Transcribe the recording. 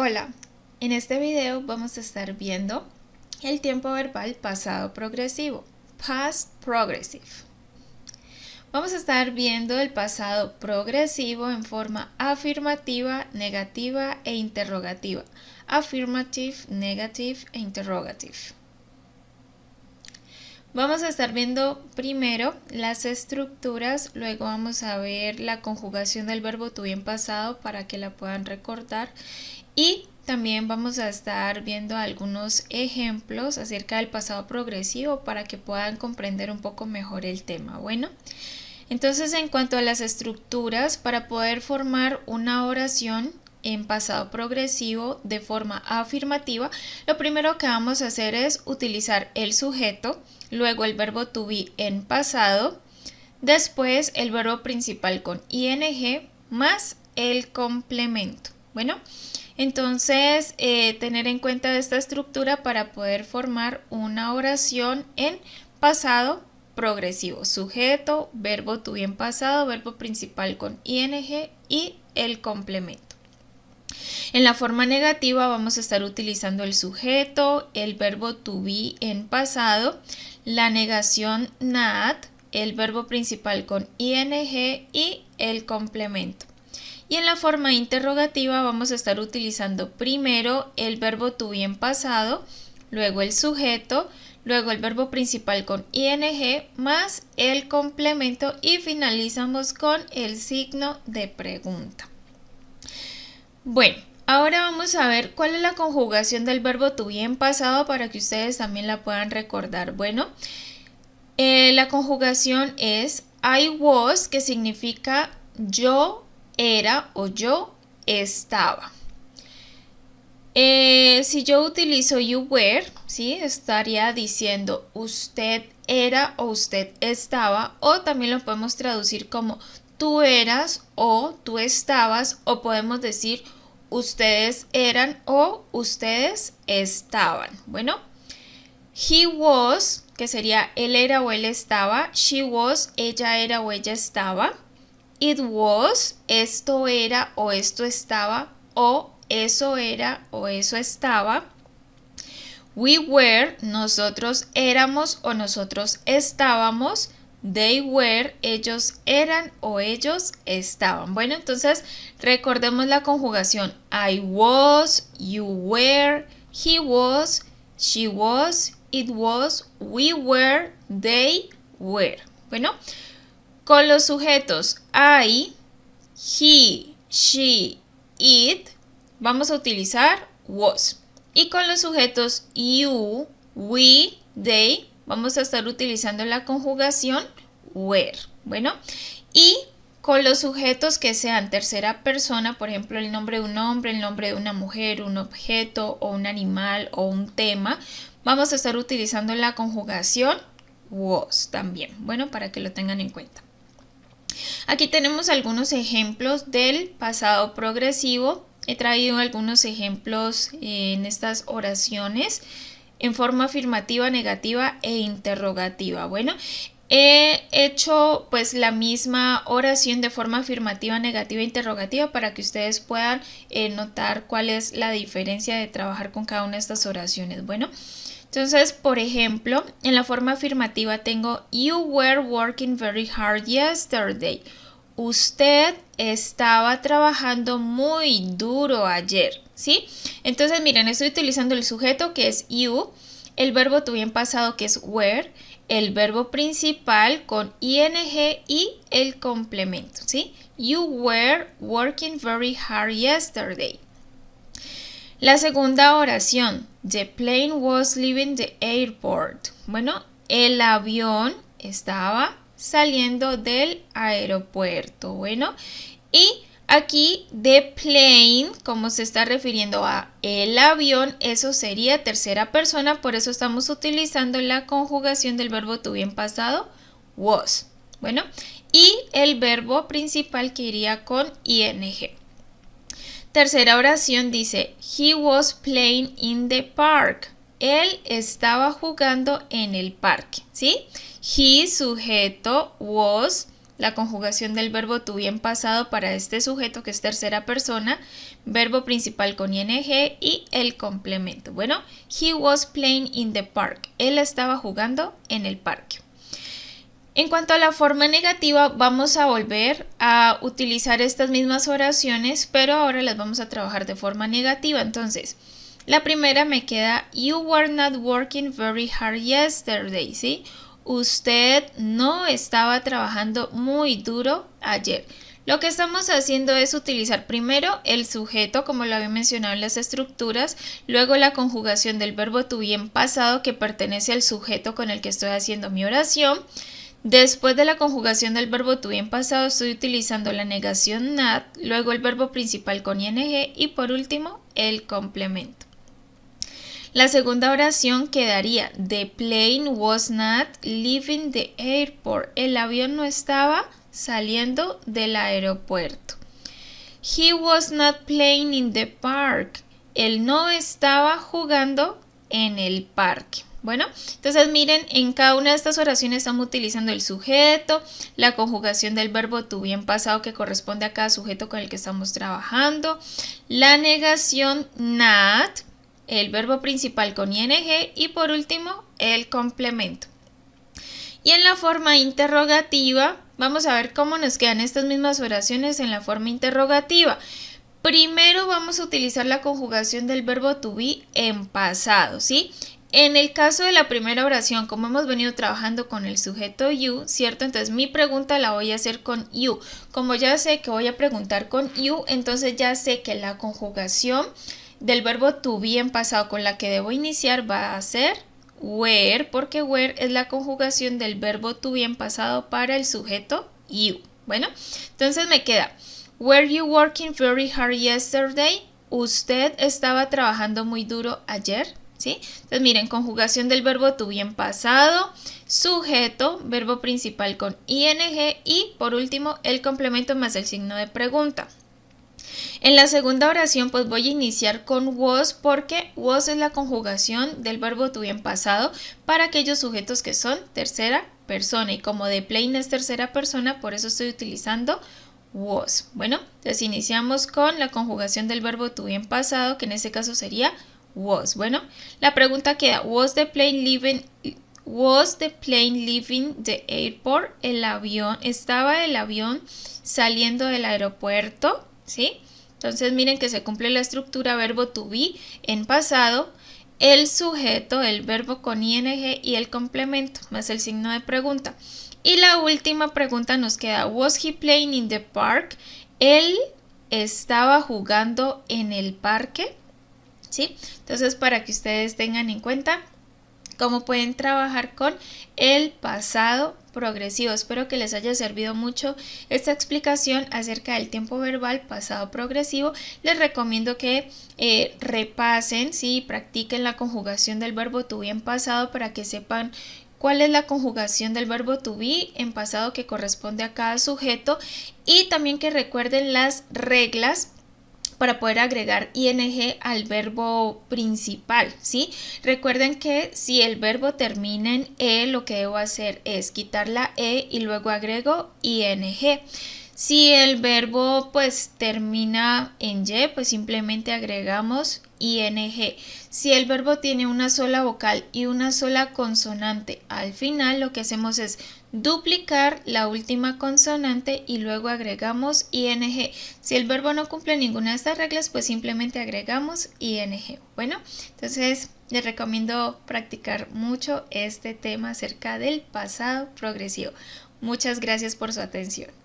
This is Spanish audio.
Hola, en este video vamos a estar viendo el tiempo verbal pasado progresivo, past progressive. Vamos a estar viendo el pasado progresivo en forma afirmativa, negativa e interrogativa. Affirmative, negative e interrogative. Vamos a estar viendo primero las estructuras, luego vamos a ver la conjugación del verbo to be en pasado para que la puedan recordar y también vamos a estar viendo algunos ejemplos acerca del pasado progresivo para que puedan comprender un poco mejor el tema. Bueno, entonces en cuanto a las estructuras, para poder formar una oración en pasado progresivo de forma afirmativa, lo primero que vamos a hacer es utilizar el sujeto, luego el verbo to be en pasado, después el verbo principal con ing más el complemento. Bueno, entonces tener en cuenta esta estructura para poder formar una oración en pasado progresivo. Sujeto, verbo to be en pasado, verbo principal con ing y el complemento. En la forma negativa vamos a estar utilizando el sujeto, el verbo to be en pasado, la negación not, el verbo principal con ing y el complemento. Y en la forma interrogativa vamos a estar utilizando primero el verbo to be en pasado, luego el sujeto, luego el verbo principal con ing más el complemento y finalizamos con el signo de pregunta. Bueno, ahora vamos a ver cuál es la conjugación del verbo to be en pasado para que ustedes también la puedan recordar. Bueno, la conjugación es I was, que significa yo era o yo estaba. Si yo utilizo you were, ¿sí? Estaría diciendo usted era o usted estaba, o también lo podemos traducir como tú eras o tú estabas, o podemos decir ustedes eran o ustedes estaban. Bueno, he was, que sería él era o él estaba, she was, ella era o ella estaba, it was, esto era o esto estaba, o eso era o eso estaba. We were, nosotros éramos o nosotros estábamos. They were, ellos eran o ellos estaban. Bueno, entonces recordemos la conjugación. I was, you were, he was, she was, it was, we were, they were. Bueno, con los sujetos I, he, she, it, vamos a utilizar was. Y con los sujetos you, we, they, vamos a estar utilizando la conjugación were. Bueno, y con los sujetos que sean tercera persona, por ejemplo, el nombre de un hombre, el nombre de una mujer, un objeto o un animal o un tema, vamos a estar utilizando la conjugación was también. Bueno, para que lo tengan en cuenta. Aquí tenemos algunos ejemplos del pasado progresivo. He traído algunos ejemplos en estas oraciones en forma afirmativa, negativa e interrogativa. Bueno, he hecho pues la misma oración de forma afirmativa, negativa e interrogativa para que ustedes puedan notar cuál es la diferencia de trabajar con cada una de estas oraciones. Bueno, entonces, por ejemplo, en la forma afirmativa tengo you were working very hard yesterday. Usted estaba trabajando muy duro ayer, ¿sí? Entonces, miren, estoy utilizando el sujeto que es you, el verbo to be en pasado que es were, el verbo principal con ing y el complemento, ¿sí? You were working very hard yesterday. La segunda oración, the plane was leaving the airport. Bueno, el avión estaba saliendo del aeropuerto. Bueno, y aquí the plane, como se está refiriendo a el avión, eso sería tercera persona, por eso estamos utilizando la conjugación del verbo to be en pasado, was. Bueno, y el verbo principal que iría con ing. Tercera oración dice, he was playing in the park. Él estaba jugando en el parque, ¿sí? He, sujeto, was, la conjugación del verbo to be en pasado para este sujeto que es tercera persona, verbo principal con ing y el complemento. Bueno, he was playing in the park. Él estaba jugando en el parque. En cuanto a la forma negativa, vamos a volver a utilizar estas mismas oraciones, pero ahora las vamos a trabajar de forma negativa. Entonces, la primera me queda, you were not working very hard yesterday, ¿sí? Usted no estaba trabajando muy duro ayer. Lo que estamos haciendo es utilizar primero el sujeto, como lo había mencionado en las estructuras, luego la conjugación del verbo to be en pasado que pertenece al sujeto con el que estoy haciendo mi oración. Después de la conjugación del verbo to be en pasado estoy utilizando la negación not, luego el verbo principal con ing y por último el complemento. La segunda oración quedaría, the plane was not leaving the airport. El avión no estaba saliendo del aeropuerto. He was not playing in the park. Él no estaba jugando en el parque. Bueno, entonces miren, en cada una de estas oraciones estamos utilizando el sujeto, la conjugación del verbo to be en pasado que corresponde a cada sujeto con el que estamos trabajando, la negación not, el verbo principal con ing y por último el complemento. Y en la forma interrogativa vamos a ver cómo nos quedan estas mismas oraciones en la forma interrogativa. Primero vamos a utilizar la conjugación del verbo to be en pasado, ¿sí? En el caso de la primera oración, como hemos venido trabajando con el sujeto you, ¿cierto? Entonces mi pregunta la voy a hacer con you. Como ya sé que voy a preguntar con you, entonces ya sé que la conjugación del verbo to be en pasado con la que debo iniciar va a ser were, porque were es la conjugación del verbo to be en pasado para el sujeto you. Bueno, entonces me queda, were you working very hard yesterday? ¿Usted estaba trabajando muy duro ayer? ¿Sí? Entonces miren, conjugación del verbo to be en pasado, sujeto, verbo principal con ing y por último el complemento más el signo de pregunta. En la segunda oración pues voy a iniciar con was porque was es la conjugación del verbo to be en pasado para aquellos sujetos que son tercera persona y como the plane es tercera persona, por eso estoy utilizando was. Bueno, entonces iniciamos con la conjugación del verbo to be en pasado, que en este caso sería was. Bueno, la pregunta queda, was the plane leaving the airport? ¿Estaba el avión saliendo del aeropuerto? ¿Sí? Entonces miren que se cumple la estructura verbo to be en pasado, el sujeto, el verbo con ing y el complemento más el signo de pregunta. Y la última pregunta nos queda, was he playing in the park? ¿Él estaba jugando en el parque? ¿Sí? Entonces para que ustedes tengan en cuenta cómo pueden trabajar con el pasado progresivo. Espero que les haya servido mucho esta explicación acerca del tiempo verbal pasado progresivo. Les recomiendo que repasen, ¿sí? Practiquen la conjugación del verbo to be en pasado para que sepan cuál es la conjugación del verbo to be en pasado que corresponde a cada sujeto y también que recuerden las reglas para poder agregar ing al verbo principal, ¿sí? Recuerden que si el verbo termina en e, lo que debo hacer es quitar la e y luego agrego ing. Si el verbo pues termina en y, pues simplemente agregamos ing. Si el verbo tiene una sola vocal y una sola consonante al final, lo que hacemos es duplicar la última consonante y luego agregamos ing. Si el verbo no cumple ninguna de estas reglas, pues simplemente agregamos ing. Bueno, entonces les recomiendo practicar mucho este tema acerca del pasado progresivo. Muchas gracias por su atención.